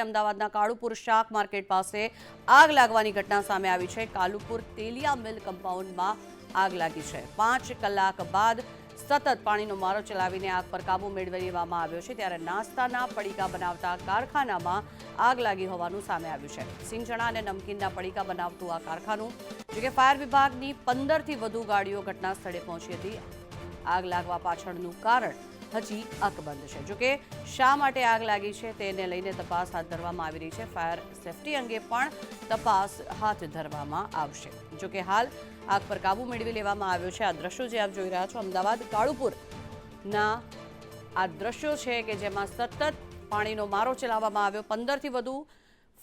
અમદાવાદના કાળુપુર શાક માર્કેટ પાસે આગ લાગવાની ઘટના સામે આવી છે। કાલુપુર તેલિયા મિલ કમ્પાઉન્ડમાં આગ લાગી છે। 5 કલાક બાદ સતત પાણીનો મારો ચલાવીને આગ પર કાબુ મેળવી લેવામાં આવ્યો છે। ત્યારે નાસ્તાના પડીકા બનાવતા કારખાનામાં આગ લાગી હોવાનું સામે આવ્યું છે। સિંગચણા અને નમકીનના પડીકા બનાવતું આ કારખાનું, જો કે ફાયર વિભાગની 15થી વધુ ગાડીઓ ઘટના સ્થળે પહોંચી હતી। આગ લાગવા પાછળનું કારણ હજી અકબંધ છે। જો કે શા માટે આગ લાગી છે તેને લઈને તપાસ હાથ ધરવામાં આવી રહી છે। ફાયર સેફટી અંગે પણ તપાસ હાથ ધરવામાં આવશે। જો કે હાલ આગ પર કાબુ મેળવી લેવામાં આવ્યો છે। આ દ્રશ્યો જે આપ જોઈ રહ્યા છો અમદાવાદ કાળુપુરના આ દ્રશ્યો છે કે જેમાં સતત પાણીનો મારો ચલાવવામાં આવ્યો। 15થી વધુ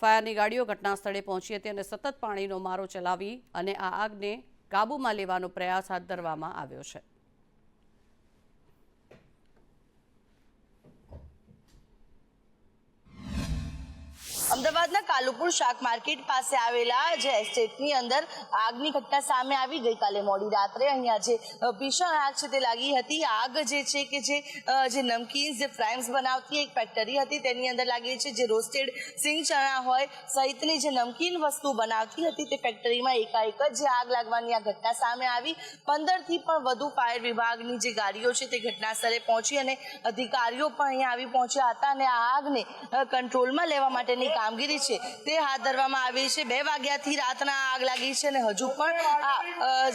ફાયરની ગાડીઓ ઘટના સ્થળે પહોંચી હતી અને સતત પાણીનો મારો ચલાવી અને આ આગને કાબૂમાં લેવાનો પ્રયાસ હાથ ધરવામાં આવ્યો છે। અમદાવાદના કાલુપુર શાક માર્કેટ પાસે આવેલા જે એસ્ટેટની અંદર આગની ઘટના સામે આવી ગઈકાલે મોડી રાત્રે અહીંયા જે ભીષણ આગ છે તે લાગી હતી। આગ જે છે કે જે નમકીન જે ફ્રાઈમ્સ બનાવતી એક ફેક્ટરી હતી તેની અંદર લાગી છે। જે રોસ્ટેડ સિંગ ચણા હોય સહિતની જે નમકીન વસ્તુ બનાવતી હતી તે ફેક્ટરીમાં એકાએક જે આગ લાગવાની આ ઘટના સામે આવી। 15થી પણ વધુ ફાયર વિભાગની જે ગાડીઓ છે તે ઘટના સ્થળે પહોંચી અને અધિકારીઓ પણ અહીંયા આવી પહોંચ્યા હતા અને આ આગને કંટ્રોલમાં લેવા માટેની કામગીરી છે તે હાથ ધરવામાં આવી છે। 2 વાગ્યાથી રાતના આગ લાગી છે અને હજુ પણ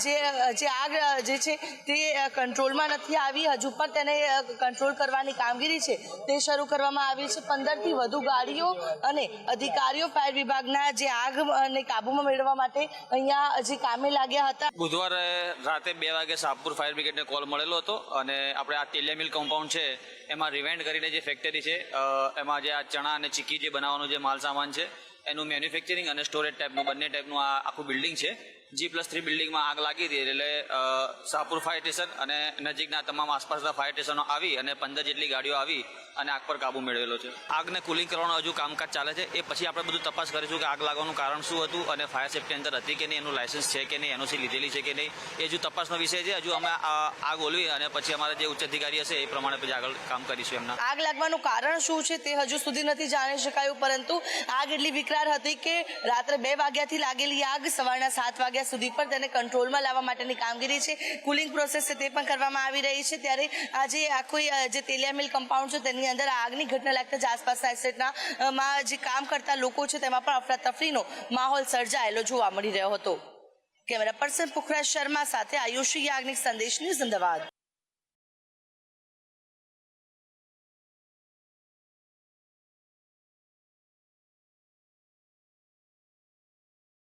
જે આગ જે છે તે કંટ્રોલમાં નથી આવી। હજુ પણ તેને કંટ્રોલ કરવાની કામગીરી છે તે શરૂ કરવામાં આવી છે। 15થી વધુ ગાડીઓ અને અધિકારીઓ ફાયર વિભાગના જે આગને કાબૂમાં મેળવવા માટે અહીંયા જે કામે લાગ્યા હતા। બુધવારે રાતે 2 વાગે શાહપુર ફાયર બ્રિગેડને કોલ મળેલો હતો અને આપણે આ તેલિયા મિલ કમ્પાઉન્ડ છે એમાં રિવાઇન્ડ કરીને જે ફેક્ટરી છે એમાં જે આ ચણા અને ચીક્કી જે બનાવવાનું જે માલ સામાન છે એનું મેન્યુફેક્ચરિંગ અને સ્ટોરેજ ટાઈપનું બંને ટાઈપનું આ આખું બિલ્ડિંગ છે। G+3 બિલ્ડિંગમાં આગ લાગી હતી એટલે શાહપુર ફાયર સ્ટેશન અને નજીકના તમામ આસપાસના ફાયર સ્ટેશનો આવી અને 15 જેટલી ગાડીઓ આવી અને આગ પર કાબુ મેળવેલો છે। આગને કુલિંગ કરવાનું હજુ કામકાજ ચાલે છે। એ પછી આપણે બધું તપાસ કરીશું કે આગ લાગવાનું કારણ શું હતું અને ફાયર સેફ્ટી અંદર હતી કે નહીં, એનું લાયસન્સ છે કે નહીં, એનઓસી લીધેલી છે કે નહીં, એ હજુ તપાસનો વિષય છે। હજુ અમે આગ ઓલવી અને પછી અમારા જે ઉચ્ચ અધિકારી હશે એ પ્રમાણે પછી આગળ કામ કરીશું। એમના આગ લાગવાનું કારણ શું છે તે હજુ સુધી નથી જાણી શકાયું, પરંતુ આગ એટલી વિકરાળ હતી કે રાત્રે 2 વાગ્યાથી લાગેલી આગ સવારના 7 વાગ્યા સુધી પણ તેને કંટ્રોલમાં લાવવા માટેની કામગીરી છે। કુલિંગ પ્રોસેસ છે તે પણ કરવામાં આવી રહી છે। ત્યારે આજે આખું જે તેલિયા મિલ કમ્પાઉન્ડ છે તેની અંદર આગની ઘટના લાગતા જ આસપાસના એસ્ટેટના માં જે કામ કરતા લોકો છે તેમાં પણ અફરાતફરીનો માહોલ સર્જાયેલો જોવા મળી રહ્યો હતો। કેમેરા પર્સન પુખરાજ શર્મા સાથે આયુષી યાજ્ઞિક, સંદેશ ન્યૂઝ, અમદાવાદ।